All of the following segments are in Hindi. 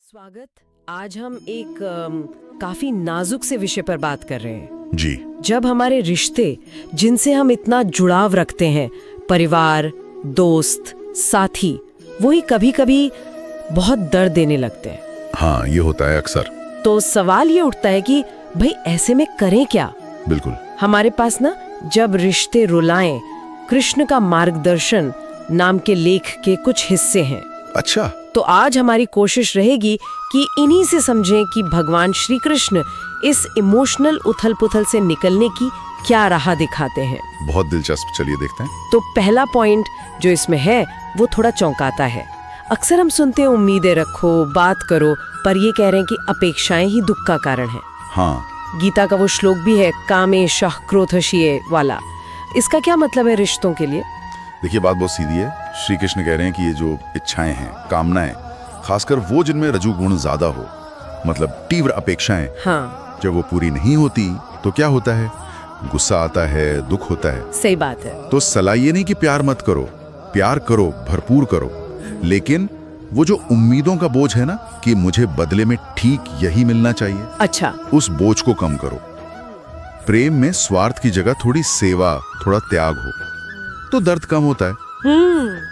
स्वागत। आज हम एक काफी नाजुक से विषय पर बात कर रहे हैं जी। जब हमारे रिश्ते जिनसे हम इतना जुड़ाव रखते हैं, परिवार, दोस्त, साथी, वही कभी कभी बहुत दर्द देने लगते हैं। हाँ, ये होता है अक्सर। तो सवाल ये उठता है कि भाई ऐसे में करें क्या। बिल्कुल। हमारे पास ना जब रिश्ते रुलाएं, कृष्ण का मार्गदर्शन नाम के लेख के कुछ हिस्से हैं। अच्छा। तो आज हमारी कोशिश रहेगी कि इन्हीं से समझें कि भगवान श्री कृष्ण इस इमोशनल उथल पुथल से निकलने की क्या राह दिखाते हैं। बहुत दिलचस्प, चलिए देखते हैं। तो पहला पॉइंट जो इसमें है वो थोड़ा चौंकाता है। अक्सर हम सुनते हैं उम्मीदें रखो, बात करो, पर ये कह रहे हैं कि अपेक्षाएं ही दुख का कारण है। हाँ, गीता का वो श्लोक भी है, कामेशः क्रोधशीये वाला। इसका क्या मतलब है रिश्तों के लिए? देखिए, बात बहुत सीधी है। श्री कृष्ण कह रहे हैं कि ये जो इच्छाएं हैं, कामनाएं, खासकर वो जिनमें रजोगुण ज्यादा हो, मतलब तीव्र अपेक्षाएं, हाँ, जब वो पूरी नहीं होती तो क्या होता है? गुस्सा आता है, दुख होता है। सही बात है। तो सलाह ये नहीं कि प्यार मत करो, प्यार करो, भरपूर करो, लेकिन वो जो उम्मीदों का बोझ है ना कि मुझे बदले में ठीक यही मिलना चाहिए, अच्छा, उस बोझ को कम करो। प्रेम में स्वार्थ की जगह थोड़ी सेवा, थोड़ा त्याग हो तो दर्द कम होता है।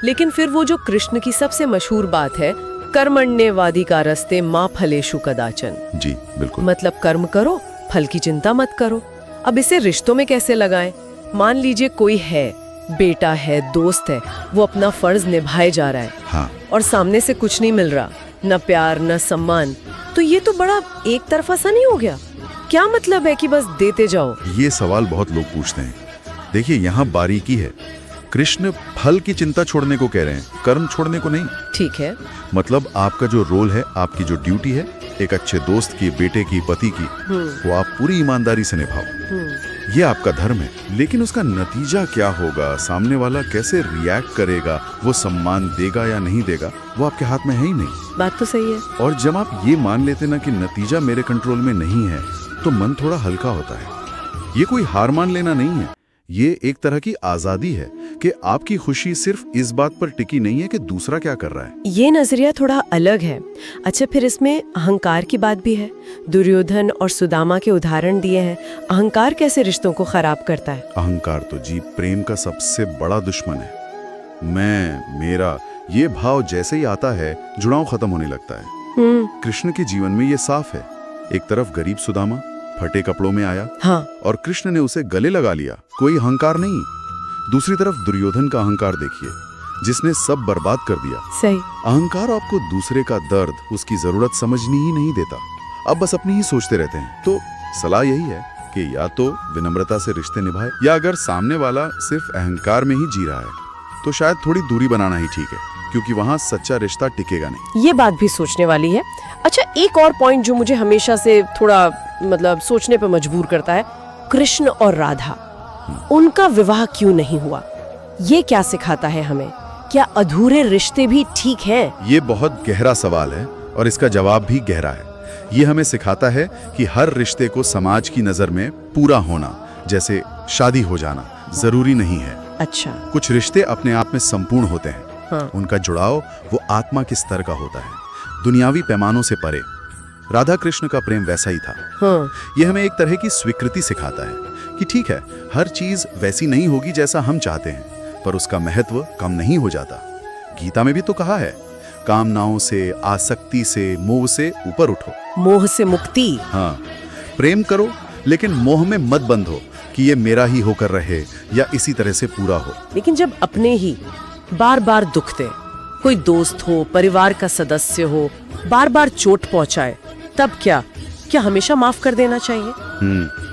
लेकिन फिर वो जो कृष्ण की सबसे मशहूर बात है, कर्मण्येवाधिकारस्ते मा फलेषु कदाचन। जी बिल्कुल। मतलब कर्म करो, फल की चिंता मत करो। अब इसे रिश्तों में कैसे लगाएं? मान लीजिए कोई है, बेटा है, दोस्त है, वो अपना फर्ज निभाए जा रहा है, हाँ, और सामने से कुछ नहीं मिल रहा, न प्यार न सम्मान, तो ये तो बड़ा एक तरफा सा नहीं हो गया? क्या मतलब है कि बस देते जाओ? ये सवाल बहुत लोग पूछते हैं। देखिए, यहाँ बारीकी है। कृष्ण फल की चिंता छोड़ने को कह रहे हैं, कर्म छोड़ने को नहीं। ठीक है। मतलब आपका जो रोल है, आपकी जो ड्यूटी है, एक अच्छे दोस्त की, बेटे की, पति की, वो आप पूरी ईमानदारी से निभाओ। ये आपका धर्म है। लेकिन उसका नतीजा क्या होगा, सामने वाला कैसे रिएक्ट करेगा, वो सम्मान देगा या नहीं देगा, वो आपके हाथ में है ही नहीं। बात तो सही है। और जब आप ये मान लेते ना कि नतीजा मेरे कंट्रोल में नहीं है, तो मन थोड़ा हल्का होता है। ये कोई हार मान लेना नहीं है, ये एक तरह की आजादी है कि आपकी खुशी सिर्फ इस बात पर टिकी नहीं है कि दूसरा क्या कर रहा है। ये नजरिया थोड़ा अलग है। अच्छा, फिर इसमें अहंकार की बात भी है। दुर्योधन और सुदामा के उदाहरण दिए हैं। अहंकार कैसे रिश्तों को खराब करता है? अहंकार तो जी प्रेम का सबसे बड़ा दुश्मन है। मैं, मेरा, ये भाव जैसे ही आता है, जुड़ाव खत्म होने लगता है। कृष्ण के जीवन में ये साफ है। एक तरफ गरीब सुदामा फटे कपड़ों में आया, हाँ, और कृष्ण ने उसे गले लगा लिया, कोई अहंकार नहीं। दूसरी तरफ दुर्योधन का अहंकार देखिए, जिसने सब बर्बाद कर दिया। सही। अहंकार आपको दूसरे का दर्द, उसकी जरूरत समझनी ही नहीं देता। अब बस अपनी ही सोचते रहते हैं। तो सलाह यही है कि या तो विनम्रता से रिश्ते निभाए, या अगर सामने वाला सिर्फ अहंकार में ही जी रहा है तो शायद थोड़ी दूरी बनाना ही ठीक है, क्योंकि वहां सच्चा रिश्ता टिकेगा नहीं। ये बात भी सोचने वाली है। अच्छा, एक और पॉइंट जो मुझे हमेशा से थोड़ा सोचने पर मजबूर करता है, कृष्ण और राधा, उनका विवाह क्यों नहीं हुआ? ये क्या सिखाता है हमें? क्या अधूरे रिश्ते भी ठीक हैं? ये बहुत गहरा सवाल है और इसका जवाब भी गहरा है। ये हमें सिखाता है कि हर रिश्ते को समाज की नजर में पूरा होना, जैसे शादी हो जाना, जरूरी नहीं है। अच्छा। कुछ रिश्ते अपने आप में संपूर्ण होते हैं। हाँ। उनका जुड़ाव वो आत्मा के स्तर का होता है, दुनियावी पैमानों से परे। राधा कृष्ण का प्रेम वैसा ही था। हाँ। ये हमें एक तरह की स्वीकृति सिखाता है कि ठीक है, हर चीज वैसी नहीं होगी जैसा हम चाहते हैं, पर उसका महत्व कम नहीं हो जाता। गीता में भी तो कहा है, कामनाओं से, आसक्ति से, मोह से ऊपर उठो। मोह से मुक्ति। हाँ, प्रेम करो, लेकिन मोह में मत बंधो कि ये मेरा ही होकर रहे या इसी तरह से पूरा हो। लेकिन जब अपने ही बार बार दुख दे, कोई दोस्त हो, परिवार का सदस्य हो, बार बार चोट पहुंचाए, तब क्या हमेशा माफ कर देना चाहिए?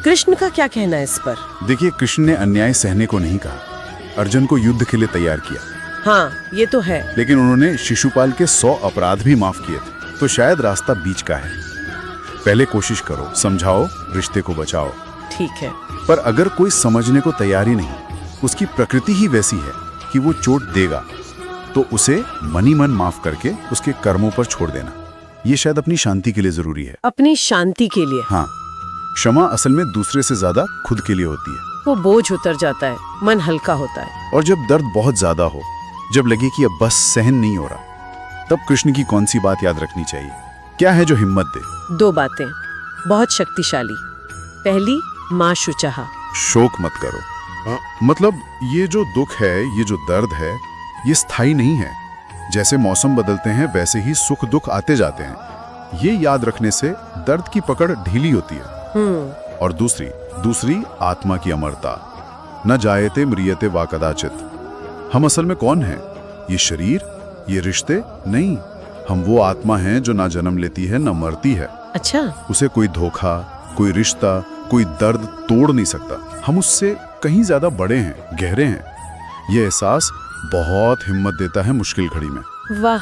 कृष्ण का क्या कहना है इस पर? देखिए, कृष्ण ने अन्याय सहने को नहीं कहा, अर्जुन को युद्ध के लिए तैयार किया। हाँ, ये तो है। लेकिन उन्होंने शिशुपाल के 100 अपराध भी माफ किए थे। तो शायद रास्ता बीच का है। पहले कोशिश करो, समझाओ, रिश्ते को बचाओ। ठीक है। पर अगर कोई समझने को तैयार ही नहीं, उसकी प्रकृति ही वैसी है कि वो चोट देगा, तो उसे मनी मन माफ करके उसके कर्मों पर छोड़ देना, ये शायद अपनी शांति के लिए जरूरी है। अपनी शांति के लिए? हाँ, क्षमा असल में दूसरे से ज्यादा खुद के लिए होती है। वो बोझ उतर जाता है, मन हल्का होता है। और जब दर्द बहुत ज्यादा हो, जब लगे कि अब बस सहन नहीं हो रहा, तब कृष्ण की कौन सी बात याद रखनी चाहिए? क्या है जो हिम्मत दे? 2 बातें बहुत शक्तिशाली। पहली, माँ शुचाहा। शोक मत करो। मतलब ये जो दुख है, ये जो दर्द है, ये स्थायी नहीं है। जैसे मौसम बदलते हैं वैसे ही सुख दुख आते जाते हैं। ये याद रखने से दर्द की पकड़ ढीली होती है। और दूसरी आत्मा की अमरता। न जायते म्रियते वा कदाचित। हम असल में कौन हैं? ये शरीर, ये रिश्ते नहीं। हम वो आत्मा हैं जो ना जन्म लेती है, ना मरती है। अच्छा। उसे कोई धोखा, कोई रिश्ता, कोई दर्द तोड़ नहीं सकता। हम उससे कहीं ज्यादा बड़े हैं, गहरे हैं। ये एहसास बहुत हिम्मत देता है मुश्किल घड़ी में। वाह।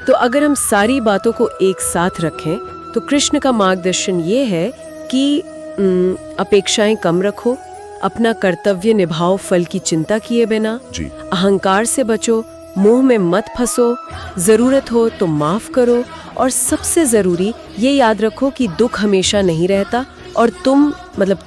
तो अगर हम सारी बातों को एक साथ रखें तो कृष्ण का मार्गदर्शन ये है कि अपेक्षाएं कम रखो, अपना कर्तव्य निभाओ फल की चिंता किए बिना, जी। अहंकार से बचो, मोह में मत फंसो, जरूरत हो तो माफ करो, और सबसे जरूरी ये याद रखो कि दुख हमेशा नहीं रहता और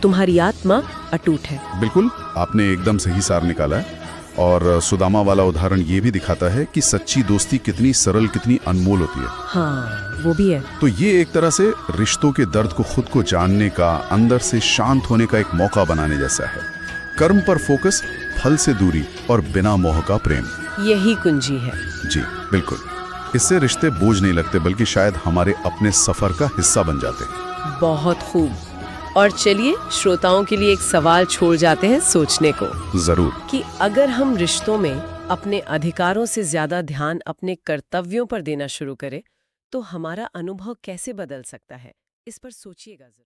तुम्हारी आत्मा अटूट है। बिल्कुल, आपने एकदम सही सार निकाला है। और सुदामा वाला उदाहरण ये भी दिखाता है कि सच्ची दोस्ती कितनी सरल, कितनी अनमोल होती है। हाँ, वो भी है। तो ये एक तरह से रिश्तों के दर्द को खुद को जानने का, अंदर से शांत होने का एक मौका बनाने जैसा है। कर्म पर फोकस, फल से दूरी और बिना मोह का प्रेम, यही कुंजी है। जी बिल्कुल। इससे रिश्ते बोझ नहीं लगते, बल्कि शायद हमारे अपने सफर का हिस्सा बन जाते हैं। बहुत खूब। और चलिए श्रोताओं के लिए एक सवाल छोड़ जाते हैं सोचने को। जरूर। कि अगर हम रिश्तों में अपने अधिकारों से ज्यादा ध्यान अपने कर्तव्यों पर देना शुरू करें तो हमारा अनुभव कैसे बदल सकता है? इस पर सोचिएगा जरूर।